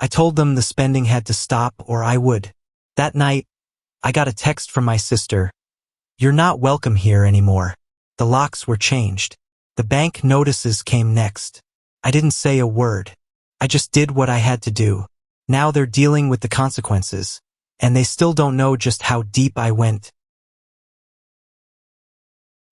I told them the spending had to stop or I would. That night, I got a text from my sister. "You're not welcome here anymore." The locks were changed. The bank notices came next. I didn't say a word. I just did what I had to do. Now they're dealing with the consequences, and they still don't know just how deep I went.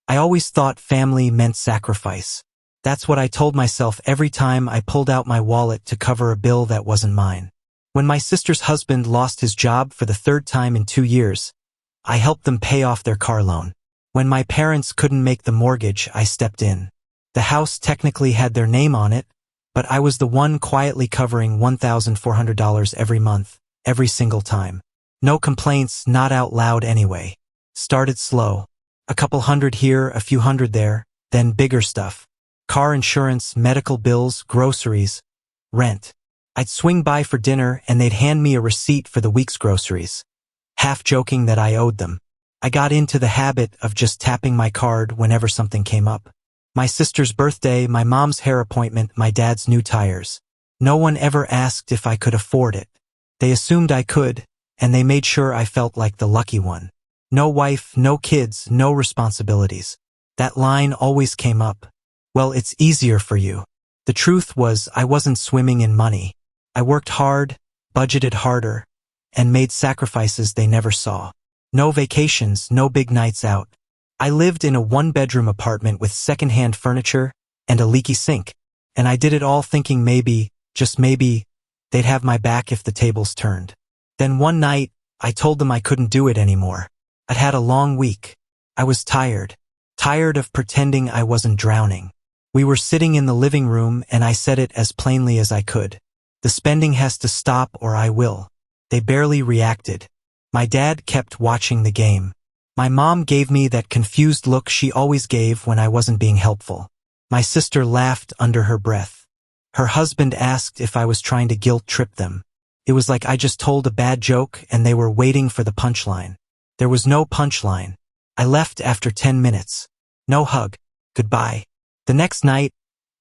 I always thought family meant sacrifice. That's what I told myself every time I pulled out my wallet to cover a bill that wasn't mine. When my sister's husband lost his job for the third time in 2 years, I helped them pay off their car loan. When my parents couldn't make the mortgage, I stepped in. The house technically had their name on it, but I was the one quietly covering $1,400 every month, every single time. No complaints, not out loud anyway. Started slow. A couple hundred here, a few hundred there, then bigger stuff. Car insurance, medical bills, groceries, rent. I'd swing by for dinner and they'd hand me a receipt for the week's groceries, half joking that I owed them. I got into the habit of just tapping my card whenever something came up. My sister's birthday, my mom's hair appointment, my dad's new tires. No one ever asked if I could afford it. They assumed I could, and they made sure I felt like the lucky one. No wife, no kids, no responsibilities. That line always came up. "Well, it's easier for you." The truth was I wasn't swimming in money. I worked hard, budgeted harder, and made sacrifices they never saw. No vacations, no big nights out. I lived in a one-bedroom apartment with second-hand furniture and a leaky sink, and I did it all thinking maybe, just maybe, they'd have my back if the tables turned. Then one night, I told them I couldn't do it anymore. I'd had a long week. I was tired of pretending I wasn't drowning. We were sitting in the living room and I said it as plainly as I could. "The spending has to stop or I will." They barely reacted. My dad kept watching the game. My mom gave me that confused look she always gave when I wasn't being helpful. My sister laughed under her breath. Her husband asked if I was trying to guilt-trip them. It was like I just told a bad joke and they were waiting for the punchline. There was no punchline. I left after 10 minutes. No hug. Goodbye. The next night,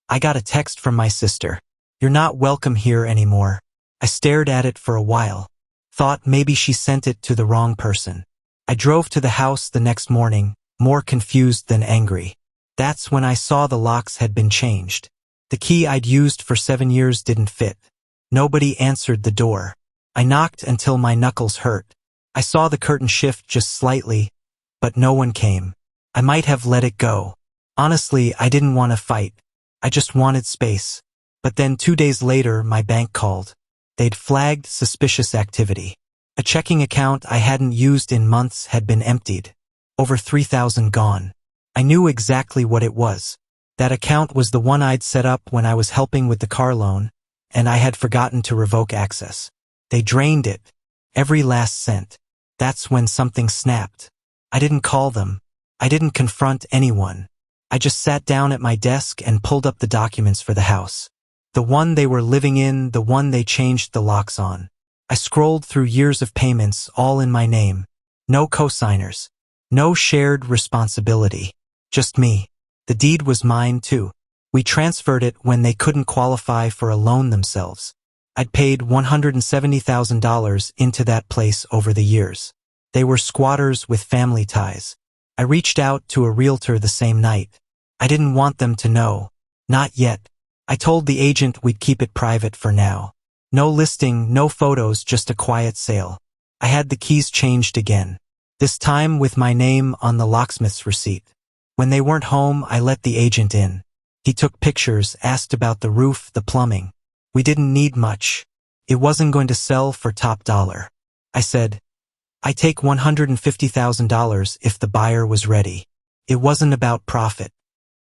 I got a text from my sister. "You're not welcome here anymore." I stared at it for a while. Thought maybe she sent it to the wrong person. I drove to the house the next morning, more confused than angry. That's when I saw the locks had been changed. The key I'd used for 7 years didn't fit. Nobody answered the door. I knocked until my knuckles hurt. I saw the curtain shift just slightly, but no one came. I might have let it go. Honestly, I didn't want to fight. I just wanted space. But then 2 days later, my bank called. They'd flagged suspicious activity. A checking account I hadn't used in months had been emptied. Over $3,000 gone. I knew exactly what it was. That account was the one I'd set up when I was helping with the car loan, and I had forgotten to revoke access. They drained it. Every last cent. That's when something snapped. I didn't call them. I didn't confront anyone. I just sat down at my desk and pulled up the documents for the house. The one they were living in, the one they changed the locks on. I scrolled through years of payments, all in my name. No co-signers. No shared responsibility. Just me. The deed was mine, too. We transferred it when they couldn't qualify for a loan themselves. I'd paid $170,000 into that place over the years. They were squatters with family ties. I reached out to a realtor the same night. I didn't want them to know. Not yet. I told the agent we'd keep it private for now. No listing, no photos, just a quiet sale. I had the keys changed again. This time with my name on the locksmith's receipt. When they weren't home, I let the agent in. He took pictures, asked about the roof, the plumbing. We didn't need much. It wasn't going to sell for top dollar. I said, "I take $150,000 if the buyer was ready." It wasn't about profit.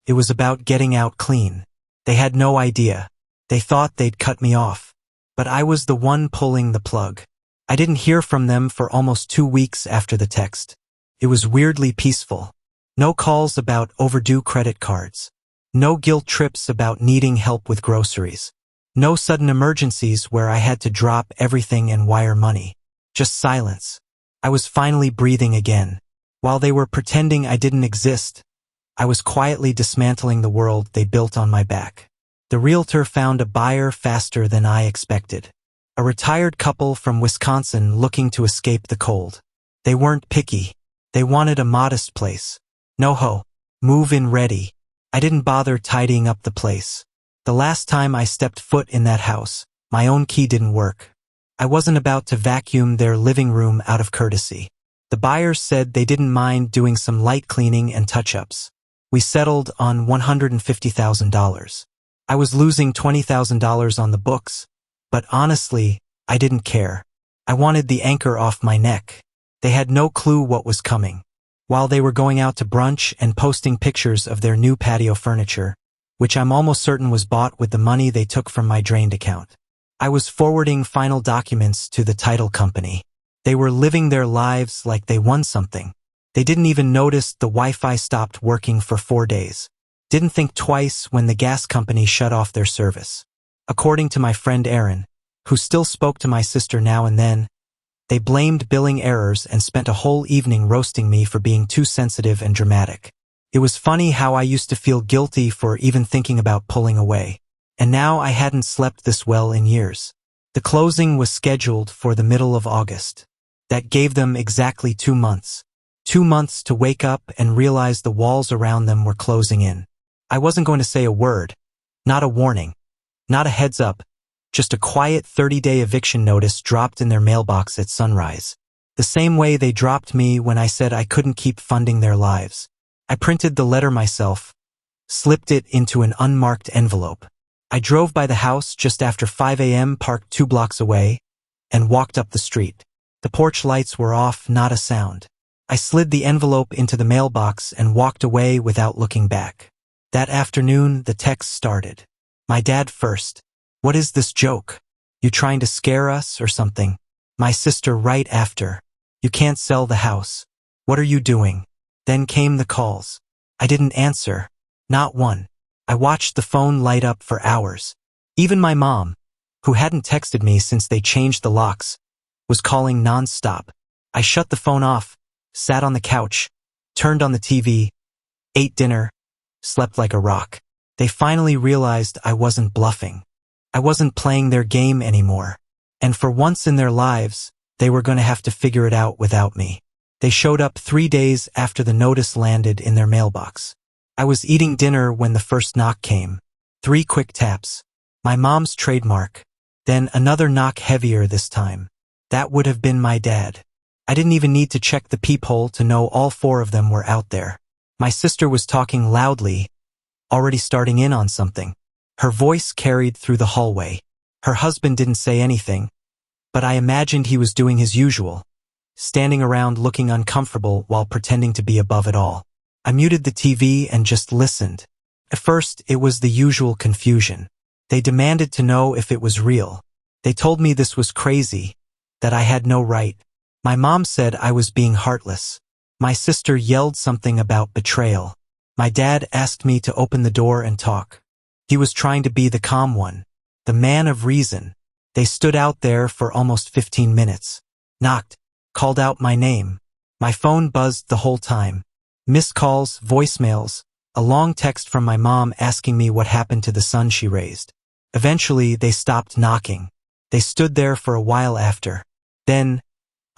It was about getting out clean. They had no idea. They thought they'd cut me off. But I was the one pulling the plug. I didn't hear from them for almost 2 weeks after the text. It was weirdly peaceful. No calls about overdue credit cards. No guilt trips about needing help with groceries. No sudden emergencies where I had to drop everything and wire money. Just silence. I was finally breathing again. While they were pretending I didn't exist, I was quietly dismantling the world they built on my back. The realtor found a buyer faster than I expected. A retired couple from Wisconsin looking to escape the cold. They weren't picky. They wanted a modest place. No move-in ready. I didn't bother tidying up the place. The last time I stepped foot in that house, my own key didn't work. I wasn't about to vacuum their living room out of courtesy. The buyers said they didn't mind doing some light cleaning and touch-ups. We settled on $150,000. I was losing $20,000 on the books, but honestly, I didn't care. I wanted the anchor off my neck. They had no clue what was coming. While they were going out to brunch and posting pictures of their new patio furniture, which I'm almost certain was bought with the money they took from my drained account, I was forwarding final documents to the title company. They were living their lives like they won something. They didn't even notice the Wi-Fi stopped working for 4 days. Didn't think twice when the gas company shut off their service. According to my friend Aaron, who still spoke to my sister now and then, they blamed billing errors and spent a whole evening roasting me for being too sensitive and dramatic. It was funny how I used to feel guilty for even thinking about pulling away. And now I hadn't slept this well in years. The closing was scheduled for the middle of August. That gave them exactly 2 months. 2 months to wake up and realize the walls around them were closing in. I wasn't going to say a word, not a warning, not a heads up, just a quiet 30-day eviction notice dropped in their mailbox at sunrise. The same way they dropped me when I said I couldn't keep funding their lives. I printed the letter myself, slipped it into an unmarked envelope. I drove by the house just after 5 a.m., parked 2 blocks away, and walked up the street. The porch lights were off, not a sound. I slid the envelope into the mailbox and walked away without looking back. That afternoon, the text started. My dad first. What is this joke? You trying to scare us or something? My sister right after. You can't sell the house. What are you doing? Then came the calls. I didn't answer. Not one. I watched the phone light up for hours. Even my mom, who hadn't texted me since they changed the locks, was calling non-stop. I shut the phone off, sat on the couch, turned on the TV, ate dinner, slept like a rock. They finally realized I wasn't bluffing. I wasn't playing their game anymore. And for once in their lives, they were going to have to figure it out without me. They showed up 3 days after the notice landed in their mailbox. I was eating dinner when the first knock came. 3 quick taps. My mom's trademark. Then another knock, heavier this time. That would have been my dad. I didn't even need to check the peephole to know all 4 of them were out there. My sister was talking loudly, already starting in on something. Her voice carried through the hallway. Her husband didn't say anything, but I imagined he was doing his usual, standing around looking uncomfortable while pretending to be above it all. I muted the TV and just listened. At first, it was the usual confusion. They demanded to know if it was real. They told me this was crazy, that I had no right. My mom said I was being heartless. My sister yelled something about betrayal. My dad asked me to open the door and talk. He was trying to be the calm one, the man of reason. They stood out there for almost 15 minutes. Knocked, called out my name. My phone buzzed the whole time. Missed calls, voicemails, a long text from my mom asking me what happened to the son she raised. Eventually, they stopped knocking. They stood there for a while after. Then,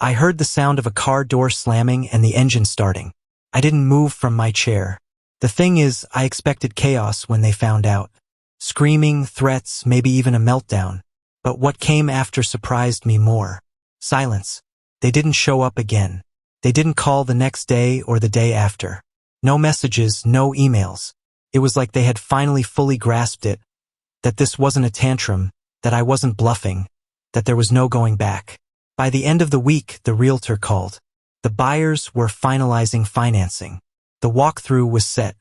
I heard the sound of a car door slamming and the engine starting. I didn't move from my chair. The thing is, I expected chaos when they found out. Screaming, threats, maybe even a meltdown. But what came after surprised me more. Silence. They didn't show up again. They didn't call the next day or the day after. No messages, no emails. It was like they had finally fully grasped it, that this wasn't a tantrum, that I wasn't bluffing, that there was no going back. By the end of the week, the realtor called. The buyers were finalizing financing. The walkthrough was set.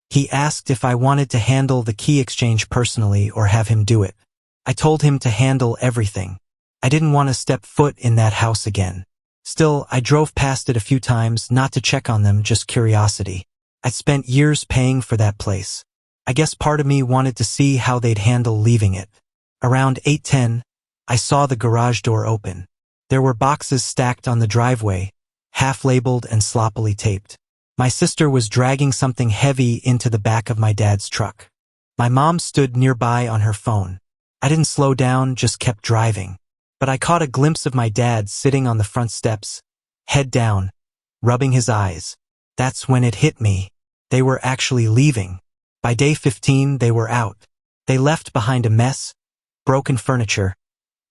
He asked if I wanted to handle the key exchange personally or have him do it. I told him to handle everything. I didn't want to step foot in that house again. Still, I drove past it a few times, not to check on them, just curiosity. I'd spent years paying for that place. I guess part of me wanted to see how they'd handle leaving it. Around 8:10, I saw the garage door open. There were boxes stacked on the driveway, half-labeled and sloppily taped. My sister was dragging something heavy into the back of my dad's truck. My mom stood nearby on her phone. I didn't slow down, just kept driving. But I caught a glimpse of my dad sitting on the front steps, head down, rubbing his eyes. That's when it hit me. They were actually leaving. By day 15, they were out. They left behind a mess, broken furniture,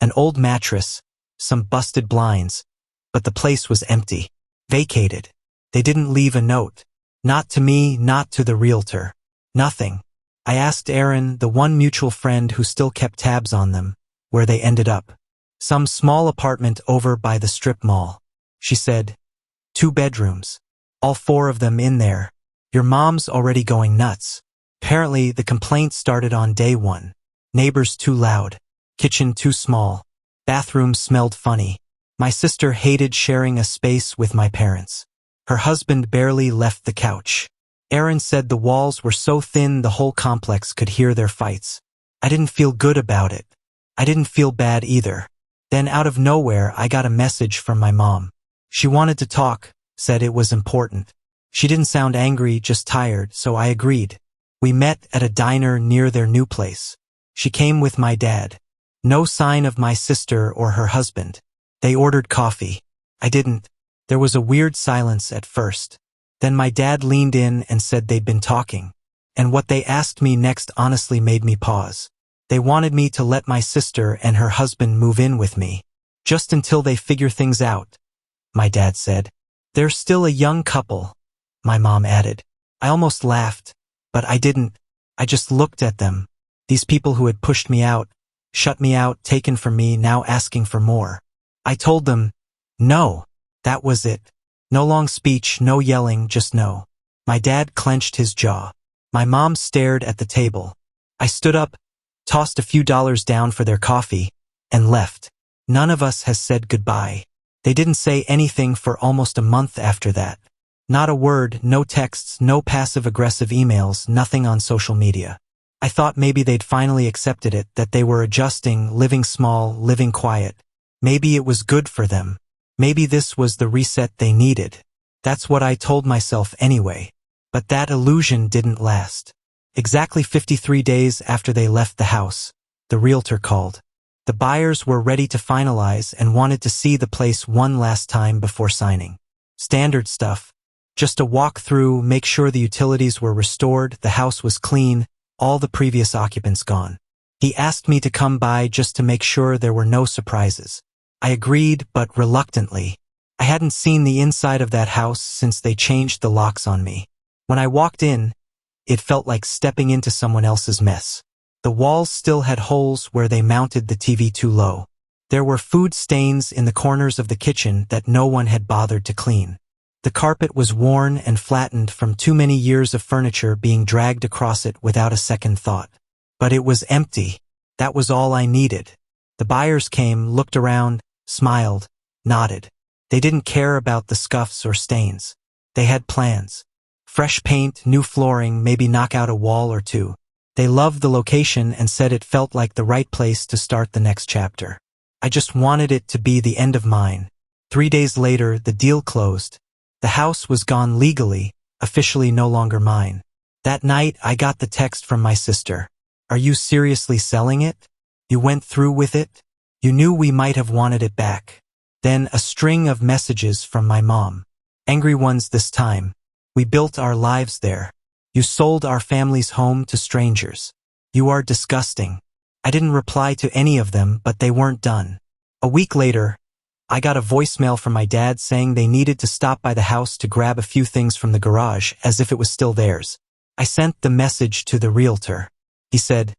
an old mattress, some busted blinds, but the place was empty, vacated. They didn't leave a note. Not to me, not to the realtor. Nothing. I asked Erin, the one mutual friend who still kept tabs on them, where they ended up. Some small apartment over by the strip mall. She said, 2 bedrooms. All 4 of them in there. Your mom's already going nuts. Apparently, the complaint started on day 1. Neighbors too loud. Kitchen too small. Bathroom smelled funny. My sister hated sharing a space with my parents. Her husband barely left the couch. Erin said the walls were so thin the whole complex could hear their fights. I didn't feel good about it. I didn't feel bad either. Then out of nowhere I got a message from my mom. She wanted to talk, said it was important. She didn't sound angry, just tired, so I agreed. We met at a diner near their new place. She came with my dad. No sign of my sister or her husband. They ordered coffee. I didn't. There was a weird silence at first. Then my dad leaned in and said they'd been talking. And what they asked me next honestly made me pause. They wanted me to let my sister and her husband move in with me. Just until they figure things out, my dad said. They're still a young couple, my mom added. I almost laughed, but I didn't. I just looked at them. These people who had pushed me out, shut me out, taken from me, now asking for more. I told them, no, that was it. No long speech, no yelling, just no. My dad clenched his jaw. My mom stared at the table. I stood up, tossed a few dollars down for their coffee, and left. None of us has said goodbye. They didn't say anything for almost a month after that. Not a word, no texts, no passive-aggressive emails, nothing on social media. I thought maybe they'd finally accepted it, that they were adjusting, living small, living quiet. Maybe it was good for them. Maybe this was the reset they needed. That's what I told myself anyway. But that illusion didn't last. Exactly 53 days after they left the house, the realtor called. The buyers were ready to finalize and wanted to see the place one last time before signing. Standard stuff. Just a walk through, make sure the utilities were restored, the house was clean, all the previous occupants gone. He asked me to come by just to make sure there were no surprises. I agreed, but reluctantly. I hadn't seen the inside of that house since they changed the locks on me. When I walked in, it felt like stepping into someone else's mess. The walls still had holes where they mounted the TV too low. There were food stains in the corners of the kitchen that no one had bothered to clean. The carpet was worn and flattened from too many years of furniture being dragged across it without a second thought. But it was empty. That was all I needed. The buyers came, looked around, smiled, nodded. They didn't care about the scuffs or stains. They had plans. Fresh paint, new flooring, maybe knock out a wall or two. They loved the location and said it felt like the right place to start the next chapter. I just wanted it to be the end of mine. 3 days later, the deal closed. The house was gone legally, officially no longer mine. That night, I got the text from my sister. Are you seriously selling it? You went through with it? You knew we might have wanted it back. Then a string of messages from my mom. Angry ones this time. We built our lives there. You sold our family's home to strangers. You are disgusting. I didn't reply to any of them, but they weren't done. A week later, I got a voicemail from my dad saying they needed to stop by the house to grab a few things from the garage as if it was still theirs. I sent the message to the realtor. He said,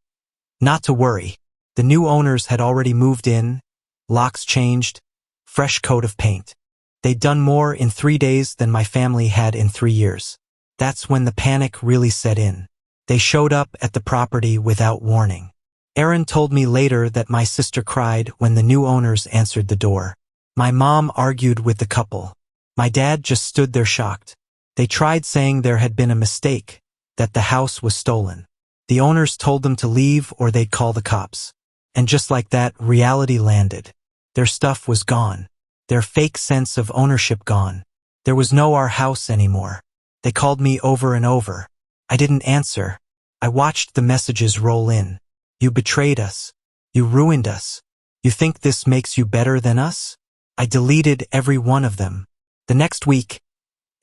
not to worry. The new owners had already moved in, locks changed, fresh coat of paint. They'd done more in 3 days than my family had in 3 years. That's when the panic really set in. They showed up at the property without warning. Erin told me later that my sister cried when the new owners answered the door. My mom argued with the couple. My dad just stood there shocked. They tried saying there had been a mistake, that the house was stolen. The owners told them to leave or they'd call the cops. And just like that, reality landed. Their stuff was gone. Their fake sense of ownership gone. There was no our house anymore. They called me over and over. I didn't answer. I watched the messages roll in. You betrayed us. You ruined us. You think this makes you better than us? I deleted every one of them. The next week,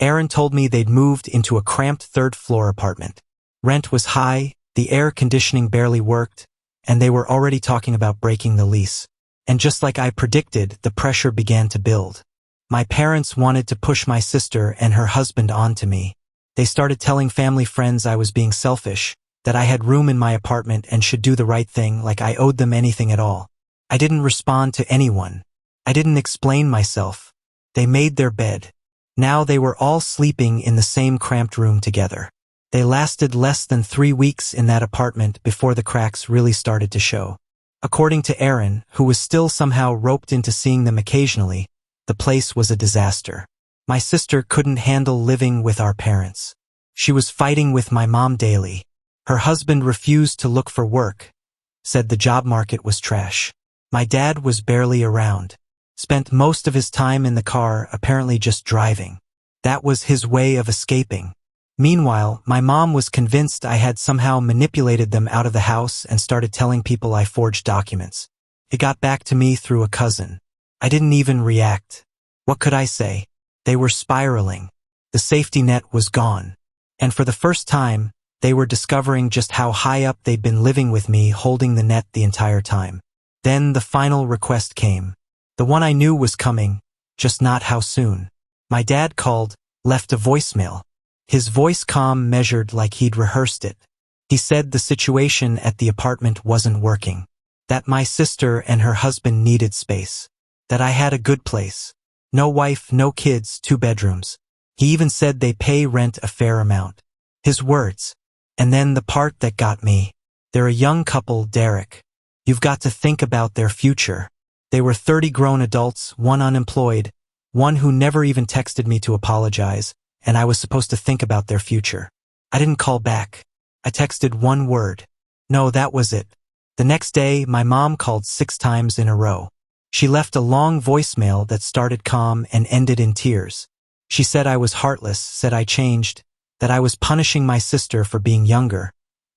Aaron told me they'd moved into a cramped third-floor apartment. Rent was high, the air conditioning barely worked, and they were already talking about breaking the lease. And just like I predicted, the pressure began to build. My parents wanted to push my sister and her husband onto me. They started telling family friends I was being selfish, that I had room in my apartment and should do the right thing, like I owed them anything at all. I didn't respond to anyone. I didn't explain myself. They made their bed. Now they were all sleeping in the same cramped room together. They lasted less than 3 weeks in that apartment before the cracks really started to show. According to Aaron, who was still somehow roped into seeing them occasionally, the place was a disaster. My sister couldn't handle living with our parents. She was fighting with my mom daily. Her husband refused to look for work, said the job market was trash. My dad was barely around. Spent most of his time in the car, apparently just driving. That was his way of escaping. Meanwhile, my mom was convinced I had somehow manipulated them out of the house and started telling people I forged documents. It got back to me through a cousin. I didn't even react. What could I say? They were spiraling. The safety net was gone. And for the first time, they were discovering just how high up they'd been living with me, holding the net the entire time. Then the final request came. The one I knew was coming, just not how soon. My dad called, left a voicemail. His voice calm, measured like he'd rehearsed it. He said the situation at the apartment wasn't working. That my sister and her husband needed space. That I had a good place. No wife, no kids, 2 bedrooms. He even said they pay rent a fair amount. His words. And then the part that got me. They're a young couple, Derek. You've got to think about their future. They were 30 grown adults, one unemployed, one who never even texted me to apologize, and I was supposed to think about their future. I didn't call back. I texted one word. No, that was it. The next day, my mom called 6 times in a row. She left a long voicemail that started calm and ended in tears. She said I was heartless, said I changed, that I was punishing my sister for being younger,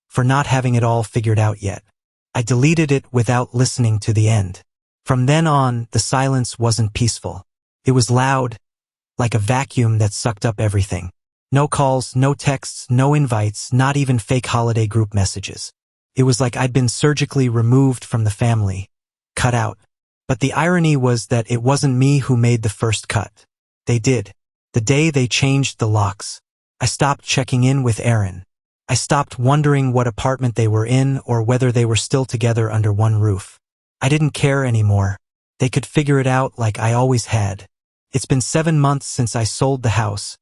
for not having it all figured out yet. I deleted it without listening to the end. From then on, the silence wasn't peaceful. It was loud, like a vacuum that sucked up everything. No calls, no texts, no invites, not even fake holiday group messages. It was like I'd been surgically removed from the family, cut out. But the irony was that it wasn't me who made the first cut. They did. The day they changed the locks. I stopped checking in with Aaron. I stopped wondering what apartment they were in or whether they were still together under one roof. I didn't care anymore. They could figure it out like I always had. It's been 7 months since I sold the house,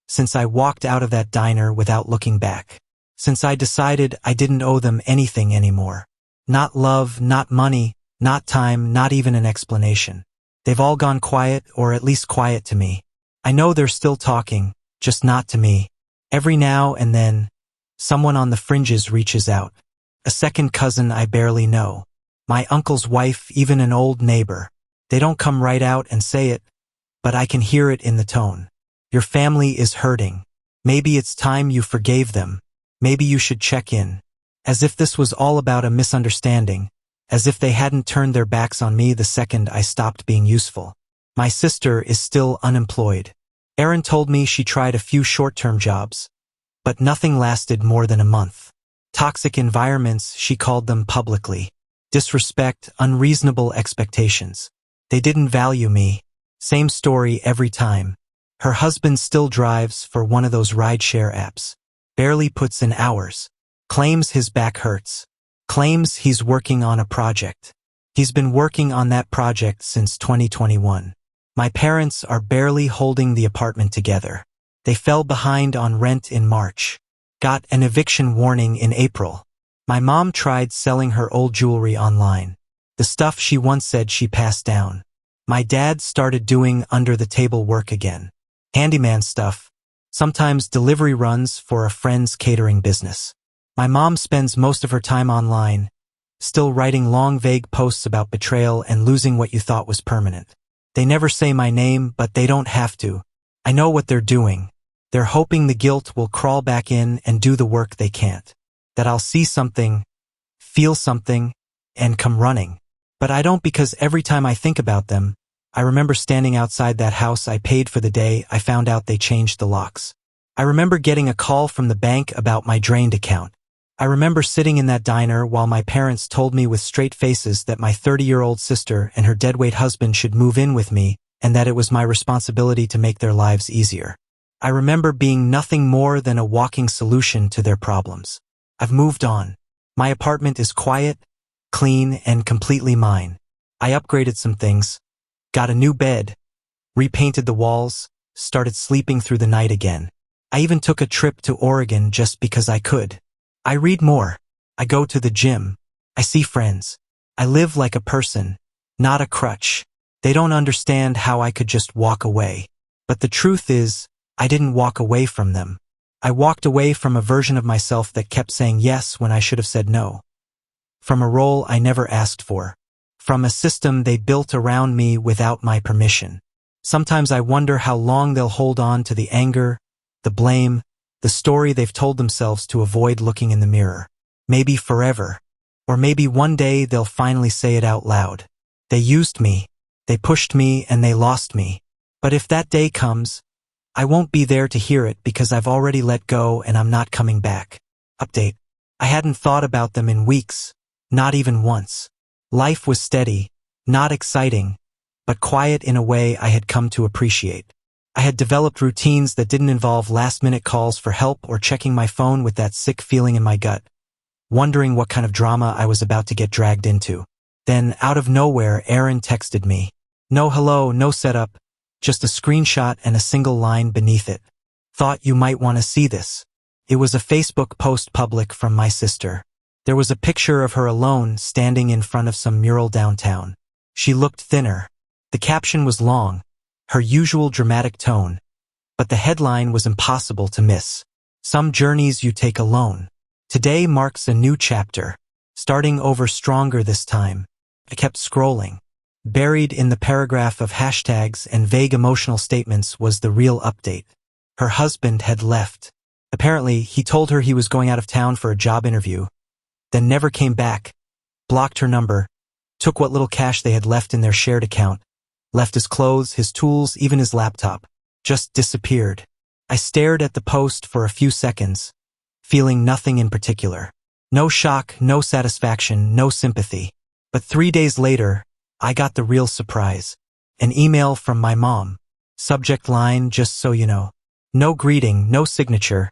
since I walked out of that diner without looking back, since I decided I didn't owe them anything anymore. Not love, not money, not time, not even an explanation. They've all gone quiet, or at least quiet to me. I know they're still talking, just not to me. Every now and then, someone on the fringes reaches out. A second cousin I barely know. My uncle's wife, even an old neighbor. They don't come right out and say it, but I can hear it in the tone. Your family is hurting. Maybe it's time you forgave them. Maybe you should check in. As if this was all about a misunderstanding. As if they hadn't turned their backs on me the second I stopped being useful. My sister is still unemployed. Aaron told me she tried a few short-term jobs, but nothing lasted more than a month. Toxic environments, she called them publicly. Disrespect, unreasonable expectations. They didn't value me. Same story every time. Her husband still drives for one of those rideshare apps. Barely puts in hours. Claims his back hurts. Claims he's working on a project. He's been working on that project since 2021. My parents are barely holding the apartment together. They fell behind on rent in March. Got an eviction warning in April. My mom tried selling her old jewelry online. The stuff she once said she passed down. My dad started doing under-the-table work again. Handyman stuff. Sometimes delivery runs for a friend's catering business. My mom spends most of her time online, still writing long vague posts about betrayal and losing what you thought was permanent. They never say my name, but they don't have to. I know what they're doing. They're hoping the guilt will crawl back in and do the work they can't. That I'll see something, feel something, and come running. But I don't, because every time I think about them, I remember standing outside that house I paid for the day I found out they changed the locks. I remember getting a call from the bank about my drained account. I remember sitting in that diner while my parents told me with straight faces that my 30-year-old sister and her deadweight husband should move in with me and that it was my responsibility to make their lives easier. I remember being nothing more than a walking solution to their problems. I've moved on. My apartment is quiet, clean, and completely mine. I upgraded some things, got a new bed, repainted the walls, started sleeping through the night again. I even took a trip to Oregon just because I could. I read more. I go to the gym. I see friends. I live like a person, not a crutch. They don't understand how I could just walk away. But the truth is, I didn't walk away from them. I walked away from a version of myself that kept saying yes when I should have said no. From a role I never asked for. From a system they built around me without my permission. Sometimes I wonder how long they'll hold on to the anger, the blame, the story they've told themselves to avoid looking in the mirror. Maybe forever. Or maybe one day they'll finally say it out loud. They used me, they pushed me, and they lost me. But if that day comes, I won't be there to hear it because I've already let go and I'm not coming back. Update. I hadn't thought about them in weeks, not even once. Life was steady, not exciting, but quiet in a way I had come to appreciate. I had developed routines that didn't involve last-minute calls for help or checking my phone with that sick feeling in my gut, wondering what kind of drama I was about to get dragged into. Then, out of nowhere, Aaron texted me. No hello, no setup, just a screenshot and a single line beneath it. Thought you might want to see this. It was a Facebook post public from my sister. There was a picture of her alone standing in front of some mural downtown. She looked thinner. The caption was long, her usual dramatic tone, but the headline was impossible to miss. Some journeys you take alone. Today marks a new chapter, starting over stronger this time. I kept scrolling. Buried in the paragraph of hashtags and vague emotional statements was the real update. Her husband had left. Apparently, he told her he was going out of town for a job interview, then never came back, blocked her number, took what little cash they had left in their shared account, left his clothes, his tools, even his laptop. Just disappeared. I stared at the post for a few seconds, feeling nothing in particular. No shock, no satisfaction, no sympathy. But 3 days later, I got the real surprise. An email from my mom. Subject line, just so you know. No greeting, no signature.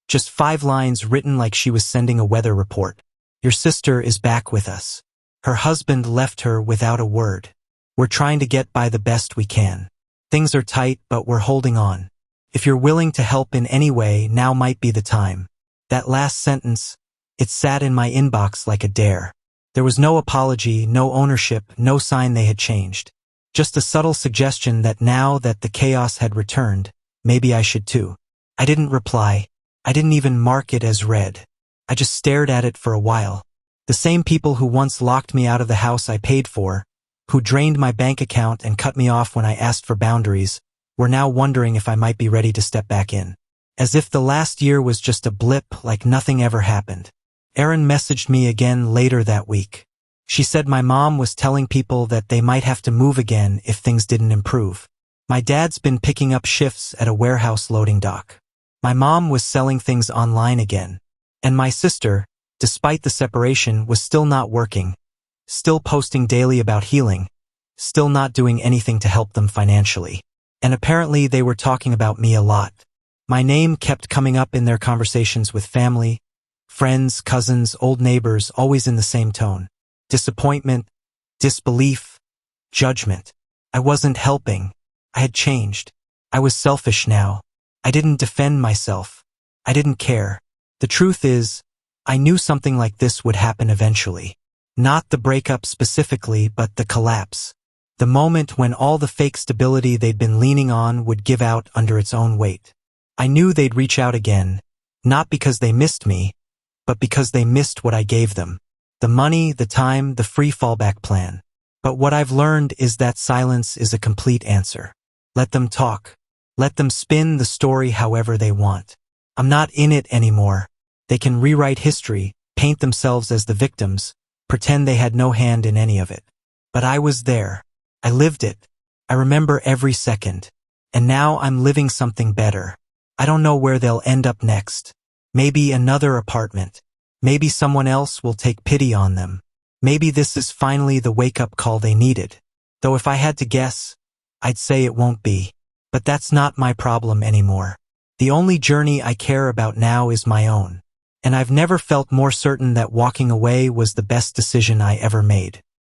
Just 5 lines written like she was sending a weather report. Your sister is back with us. Her husband left her without a word. We're trying to get by the best we can. Things are tight, but we're holding on. If you're willing to help in any way, now might be the time. That last sentence, it sat in my inbox like a dare. There was no apology, no ownership, no sign they had changed. Just a subtle suggestion that now that the chaos had returned, maybe I should too. I didn't reply. I didn't even mark it as read. I just stared at it for a while. The same people who once locked me out of the house I paid for, who drained my bank account and cut me off when I asked for boundaries, were now wondering if I might be ready to step back in. As if the last year was just a blip, like nothing ever happened. Erin messaged me again later that week. She said my mom was telling people that they might have to move again if things didn't improve. My dad's been picking up shifts at a warehouse loading dock. My mom was selling things online again. And my sister, despite the separation, was still not working. Still posting daily about healing, still not doing anything to help them financially. And apparently they were talking about me a lot. My name kept coming up in their conversations with family, friends, cousins, old neighbors, always in the same tone. Disappointment, disbelief, judgment. I wasn't helping. I had changed. I was selfish now. I didn't defend myself. I didn't care. The truth is, I knew something like this would happen eventually. Not the breakup specifically, but the collapse. The moment when all the fake stability they'd been leaning on would give out under its own weight. I knew they'd reach out again, not because they missed me, but because they missed what I gave them. The money, the time, the free fallback plan. But what I've learned is that silence is a complete answer. Let them talk. Let them spin the story however they want. I'm not in it anymore. They can rewrite history, paint themselves as the victims, pretend they had no hand in any of it. But I was there. I lived it. I remember every second. And now I'm living something better. I don't know where they'll end up next. Maybe another apartment. Maybe someone else will take pity on them. Maybe this is finally the wake-up call they needed. Though if I had to guess, I'd say it won't be. But that's not my problem anymore. The only journey I care about now is my own. And I've never felt more certain that walking away was the best decision I ever made.